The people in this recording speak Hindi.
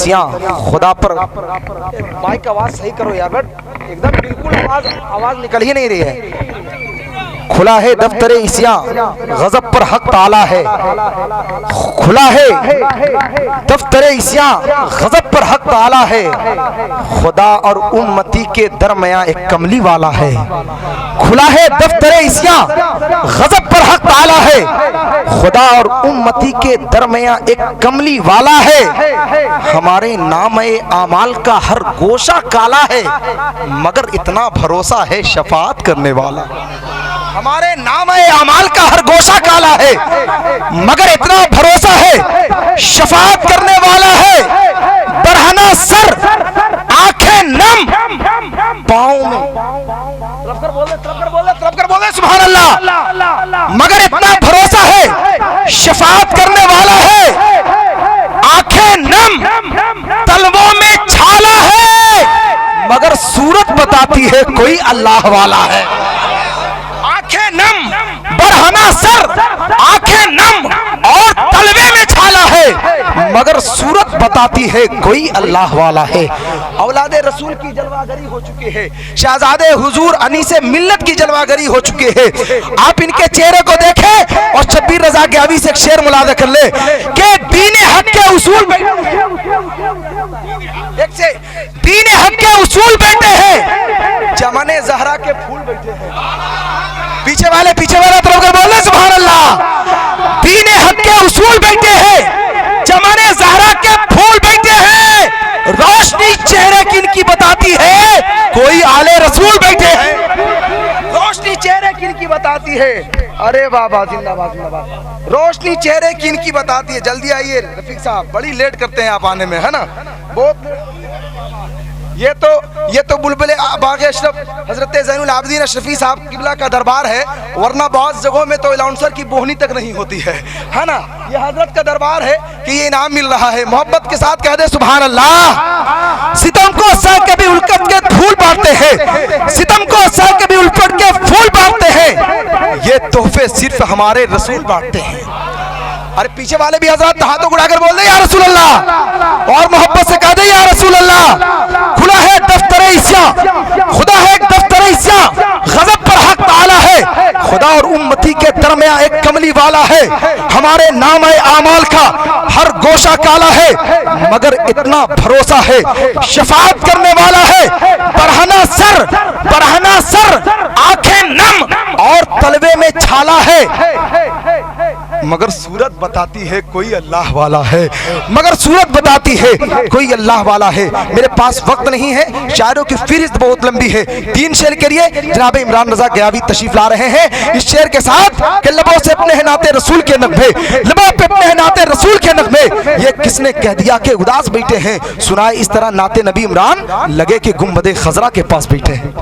इस्यां खुदा पर। माइक आवाज सही करो यार, बट एकदम बिल्कुल आवाज निकल ही नहीं रही है। खुला है दफ्तर इस्यां गजब पर हक ताला है, खुला है दफ्तर इस्यां गजब पर हक ताला है, खुदा और उम्मती के दरमियां एक कमली वाला है। खुला है दफ्तर इस्यां गजब पर हक ताला है, खुदा और उम्मती के दरमियां एक कमली वाला है। हमारे नामे आमाल का हर गोशा काला है, मगर इतना भरोसा है शफाअत करने वाला। हमारे नामे आमाल का हर गोशा काला है, मगर इतना भरोसा है शफाअत करने वाला है। बरहना सर आंखें नम पाँव में, तरफ कर बोले सुभान अल्लाह, मगर इतना भरोसा है शफाअत करने वाला है। आंखें नम तलवों में छाला है, मगर सूरत बताती है कोई अल्लाह वाला है। आंखें नम बरहना सर, आंखें नम और तलवे में छाला है, मगर सूरत बताती है कोई अल्लाह वाला है। औलादे रसूल की जलवागरी हो चुके हैं, शहजादे हुजूर अनीसे मिल्लत की जलवागरी हो चुके हैं। आप इनके चेहरे को देखें और शब्बीर रजा ग्यावी से एक शेर मुलादा कर ले कि दीन हक के उसूल दीन हक के उसूल बैठे हैं, चमने जहरा के फूल बैठे हैं। पीछे वाले तरफ कर बोल रहे सुभान अल्लाह। दीन हक के उसूल बैठे हैं, चमने जहरा के फूल बैठे हैं। रोशनी चेहरे किनकी बताती है कोई आले रसूल बैठे हैं। रोशनी चेहरे किनकी बताती है, अरे बाबा जिंदाबाद जिंदाबाद। रोशनी चेहरे किनकी बताती है। जल्दी आइए रफीक साहब, बड़ी लेट करते हैं आप आने में, है ना बहुत। ये तो बुलबुल बाग अशरफ हजरत ज़ैनुल आबिदीन अशरफी साहब किबला का दरबार है, वरना बहुत जगहों में तो अलाउंसर की बोहनी तक नहीं होती है ना। ये हजरत का दरबार है कि ये इनाम मिल रहा है। मोहब्बत के साथ कह दे सुभान अल्लाह। सितम को सह के भी उल्फत के फूल बांटते हैं, सितम को सह के भी उल्फत के फूल बांटते हैं, ये तोहफे सिर्फ हमारे रसूल बांटते हैं। अरे पीछे वाले भी हजरत हाथों उड़ाकर बोल दे या रसूल अल्लाह, और मोहब्बत से कह दे या रसूल अल्लाह। खुला है दफ्तर इस्यां, खुदा है दफ्तर इस्यां गजब पर हक ताला है, खुदा और उम्मती के दरमियां एक कमली वाला है। हमारे नामे आमाल का हर गोशा काला है, मगर इतना भरोसा है शफाअत करने वाला है। बरहना सर आंखें नम और तलवे में छाला है, मगर सूरत बताती है कोई अल्लाह वाला है, मगर सूरत बताती है कोई अल्लाह वाला है। मेरे पास वक्त नहीं है, शायरों की फहरिस्त बहुत लंबी है। 3 शेर के लिए जनाब इमरान रजा ग्यावी तशरीफ ला रहे हैं। इस शेर के साथ कि लबों से अपने हैं नाते रसूल के नगमे, लबों पे अपने हैं नाते रसूल के नगमे, ये किसने कह दिया कि उदास बैठे हैं। सुनाए इस तरह नाते नबी इमरान लगे कि गुंबदे खजरा के पास बैठे हैं।